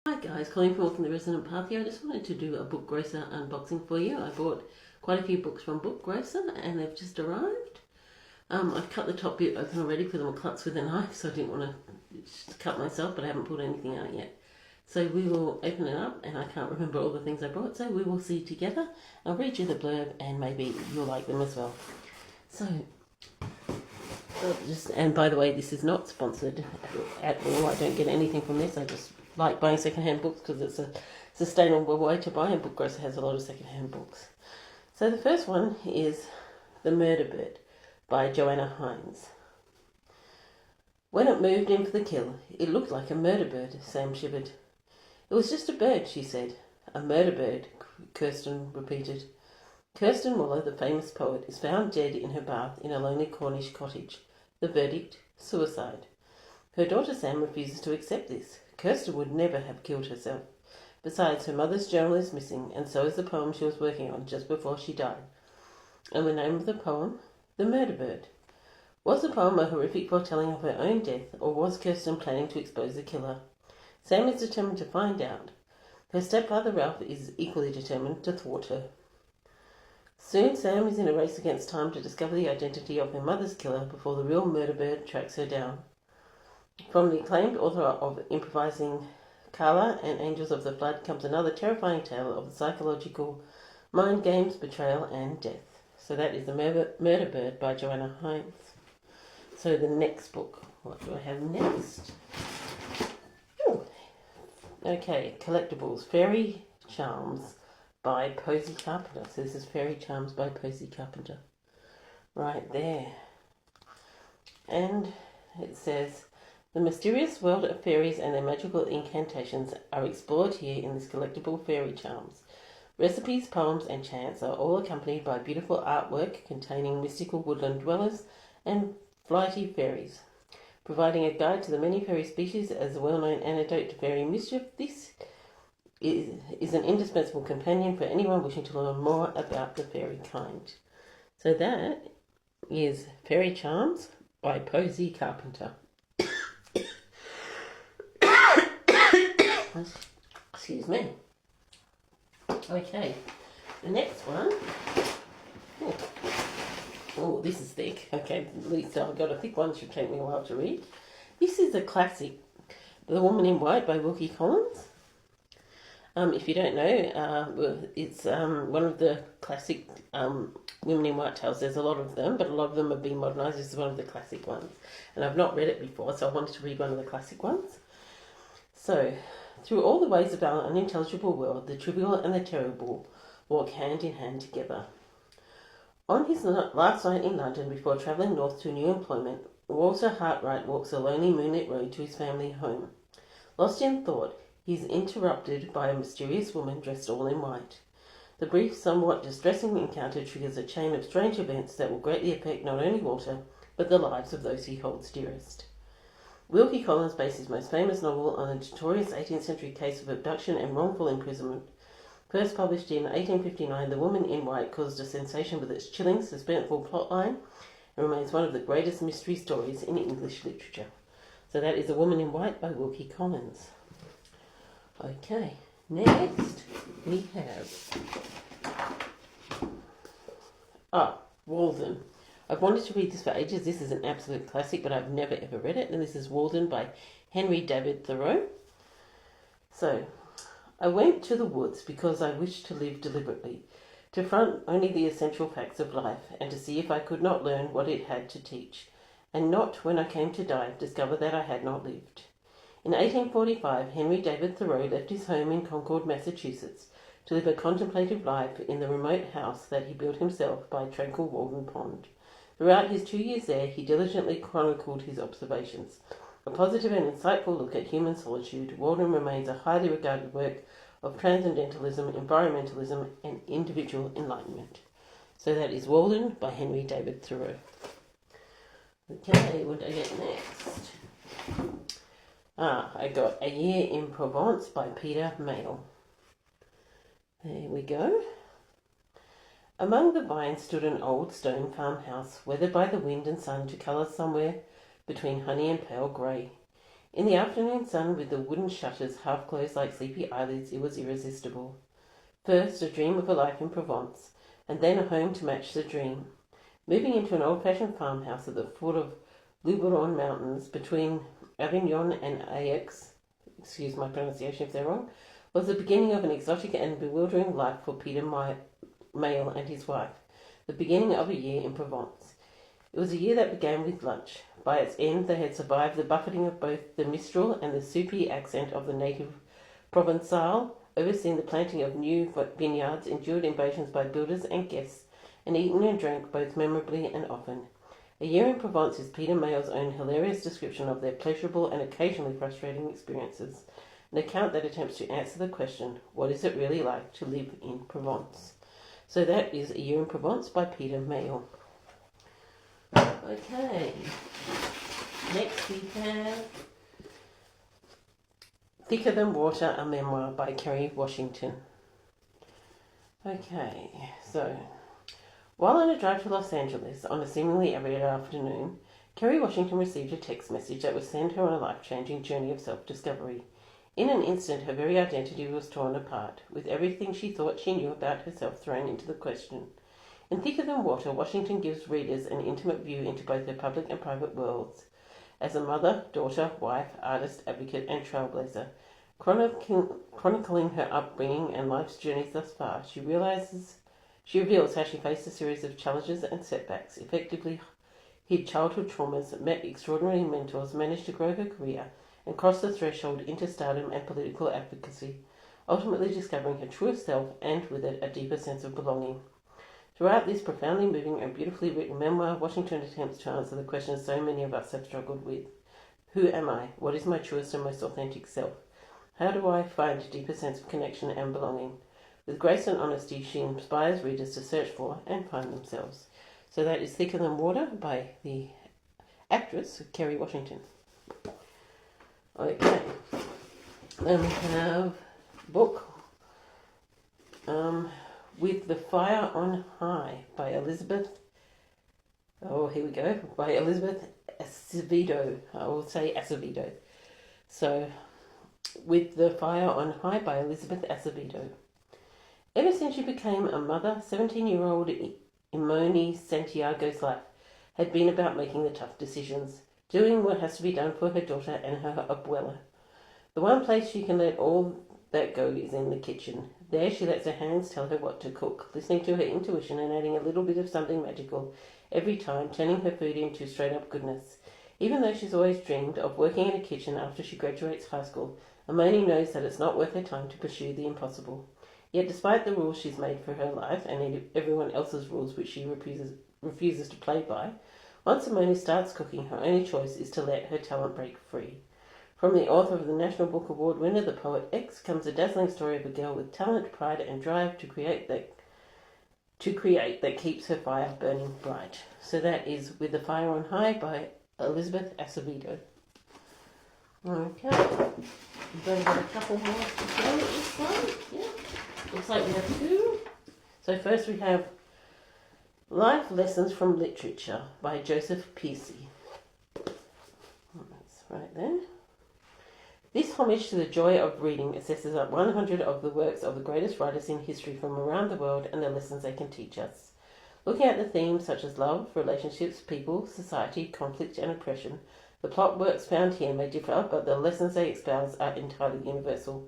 Hi guys, Colleen from Walking the Resonant Path here. I just wanted to do a Book Grocer unboxing for you. I bought quite a few books from Book Grocer and they've just arrived. I've cut the top bit open already because I'm a klutz with a knife, so I didn't want to cut myself, but I haven't pulled anything out yet. So we will open it up, and I can't remember all the things I bought, so we will see together. I'll read you the blurb and maybe you'll like them as well. So, and by the way, this is not sponsored at all. I don't get anything from this. I just like buying secondhand books because it's a sustainable way to buy, and Book Grocer has a lot of secondhand books. So the first one is The Murder Bird by Joanna Hines. When it moved in for the kill, it looked like a murder bird, Sam shivered. It was just a bird, she said. A murder bird, Kirsten repeated. Kirsten Muller, the famous poet, is found dead in her bath in a lonely Cornish cottage. The verdict, suicide. Her daughter Sam refuses to accept this. Kirsten would never have killed herself. Besides, her mother's journal is missing, and so is the poem she was working on just before she died. And the name of the poem? The Murder Bird. Was the poem a horrific foretelling of her own death, or was Kirsten planning to expose the killer? Sam is determined to find out. Her stepfather Ralph is equally determined to thwart her. Soon Sam is in a race against time to discover the identity of her mother's killer before the real murder bird tracks her down. From the acclaimed author of Improvising Carla and Angels of the Flood comes another terrifying tale of the psychological mind games, betrayal and death. So that is The Murder Bird by Joanna Hines. So the next book, what do I have next? Ooh. Okay, collectibles, Fairy Charms by Posy Carpenter. So this is Fairy Charms by Posy Carpenter. Right there. And it says, the mysterious world of fairies and their magical incantations are explored here in this collectible Fairy Charms. Recipes, poems and chants are all accompanied by beautiful artwork containing mystical woodland dwellers and flighty fairies. Providing a guide to the many fairy species as a well-known antidote to fairy mischief, this is an indispensable companion for anyone wishing to learn more about the fairy kind. So that is Fairy Charms by Posy Carpenter. Excuse me. Okay, the next one. Oh, this is thick. Okay, at least I've got a thick one. Should take me a while to read. This is a classic, The Woman in White by Wilkie Collins. If you don't know, it's one of the classic Women in White tales. There's a lot of them, but a lot of them have been modernised. This is one of the classic ones. And I've not read it before, so I wanted to read one of the classic ones. So, through all the ways of our unintelligible world, the trivial and the terrible walk hand in hand together. On his last night in London before travelling north to new employment, Walter Hartwright walks a lonely moonlit road to his family home. Lost in thought, he is interrupted by a mysterious woman dressed all in white. The brief, somewhat distressing encounter triggers a chain of strange events that will greatly affect not only Walter, but the lives of those he holds dearest. Wilkie Collins based his most famous novel on a notorious 18th century case of abduction and wrongful imprisonment. First published in 1859, The Woman in White caused a sensation with its chilling, suspenseful plotline and remains one of the greatest mystery stories in English literature. So that is A Woman in White by Wilkie Collins. Okay, next we have Walden. I've wanted to read this for ages. This is an absolute classic, but I've never ever read it. And this is Walden by Henry David Thoreau. So, I went to the woods because I wished to live deliberately, to front only the essential facts of life, and to see if I could not learn what it had to teach, and not, when I came to die, discover that I had not lived. In 1845, Henry David Thoreau left his home in Concord, Massachusetts, to live a contemplative life in the remote house that he built himself by tranquil Walden Pond. Throughout his 2 years there, he diligently chronicled his observations. A positive and insightful look at human solitude, Walden remains a highly regarded work of transcendentalism, environmentalism, and individual enlightenment. So that is Walden by Henry David Thoreau. Okay, what do I get next? I got A Year in Provence by Peter Mayle. There we go. Among the vines stood an old stone farmhouse, weathered by the wind and sun to colour somewhere between honey and pale grey. In the afternoon sun, with the wooden shutters half closed like sleepy eyelids, it was irresistible. First, a dream of a life in Provence, and then a home to match the dream. Moving into an old-fashioned farmhouse at the foot of Luberon Mountains, between Avignon and Aix, excuse my pronunciation if they're wrong, was the beginning of an exotic and bewildering life for Peter Mayle and his wife, the beginning of a year in Provence. It was a year that began with lunch. By its end, they had survived the buffeting of both the Mistral and the soupy accent of the native Provençal, overseen the planting of new vineyards, endured invasions by builders and guests, and eaten and drank both memorably and often. A year in Provence is Peter Mayle's own hilarious description of their pleasurable and occasionally frustrating experiences, an account that attempts to answer the question, what is it really like to live in Provence? So that is A Year in Provence by Peter Mayle. Okay, next we have Thicker Than Water, a memoir by Kerry Washington. Okay, so while on a drive to Los Angeles on a seemingly every afternoon, Kerry Washington received a text message that would send her on a life-changing journey of self-discovery. In an instant, her very identity was torn apart, with everything she thought she knew about herself thrown into the question. In Thicker Than Water, Washington gives readers an intimate view into both her public and private worlds. As a mother, daughter, wife, artist, advocate, and trailblazer, chronicling her upbringing and life's journeys thus far, she reveals how she faced a series of challenges and setbacks, effectively hid childhood traumas, met extraordinary mentors, managed to grow her career, and cross the threshold into stardom and political advocacy, ultimately discovering her truest self and, with it, a deeper sense of belonging. Throughout this profoundly moving and beautifully written memoir, Washington attempts to answer the questions so many of us have struggled with. Who am I? What is my truest and most authentic self? How do I find a deeper sense of connection and belonging? With grace and honesty, she inspires readers to search for and find themselves. So that is Thicker Than Water by the actress Kerry Washington. Okay, then we have a book With the Fire on High by Elizabeth Acevedo. I will say Acevedo. So, With the Fire on High by Elizabeth Acevedo. Ever since she became a mother, 17-year-old Imoni Santiago's life had been about making the tough decisions, doing what has to be done for her daughter and her abuela. The one place she can let all that go is in the kitchen. There she lets her hands tell her what to cook, listening to her intuition and adding a little bit of something magical every time, turning her food into straight-up goodness. Even though she's always dreamed of working in a kitchen after she graduates high school, Imoni knows that it's not worth her time to pursue the impossible. Yet despite the rules she's made for her life and everyone else's rules which she refuses to play by, once Imoni starts cooking, her only choice is to let her talent break free. From the author of the National Book Award winner, the poet X, comes a dazzling story of a girl with talent, pride, and drive to create that keeps her fire burning bright. So that is With the Fire on High by Elizabeth Acevedo. Okay, we've only got a couple more to go at this one. Yeah, looks like we have two. So first we have Life Lessons from Literature by Joseph Piercy. That's right there. This homage to the joy of reading assesses up 100 of the works of the greatest writers in history from around the world and the lessons they can teach us. Looking at the themes such as love, relationships, people, society, conflict and oppression, the plot works found here may differ, but the lessons they espouse are entirely universal.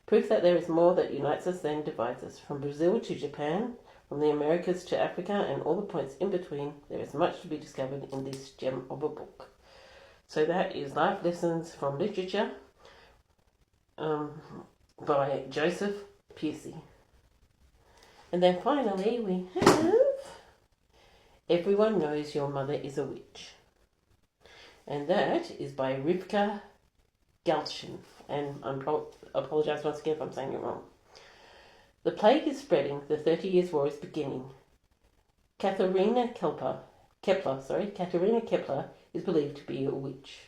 Proof that there is more that unites us than divides us. From Brazil to Japan, from the Americas to Africa and all the points in between, there is much to be discovered in this gem of a book. So that is Life Lessons from Literature by Joseph Piercy. And then finally we have Everyone Knows Your Mother is a Witch. And that is by Rivka Galchen. And I apologise once again if I'm saying it wrong. The plague is spreading, the 30 Years' War is beginning. Katharina Kepler is believed to be a witch.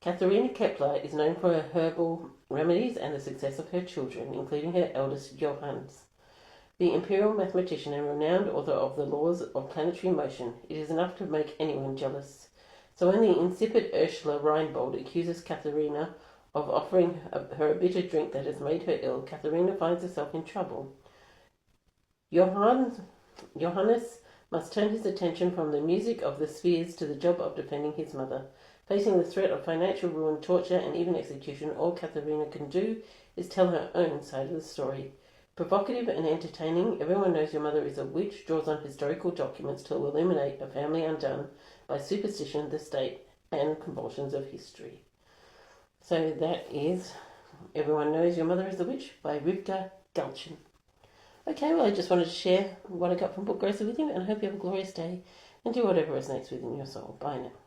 Katharina Kepler is known for her herbal remedies and the success of her children, including her eldest Johannes. The imperial mathematician and renowned author of the laws of planetary motion, it is enough to make anyone jealous. So when the insipid Ursula Reinbold accuses Katharina of offering her a bitter drink that has made her ill, Katharina finds herself in trouble. Johannes must turn his attention from the music of the spheres to the job of defending his mother. Facing the threat of financial ruin, torture, and even execution, all Katharina can do is tell her own side of the story. Provocative and entertaining, Everyone Knows Your Mother is a Witch draws on historical documents to illuminate a family undone by superstition, the state, and convulsions of history. So that is Everyone Knows Your Mother is a Witch by Rivka Galchen. Okay, well, I just wanted to share what I got from Book Grocer with you, and I hope you have a glorious day and do whatever resonates within your soul. Bye now.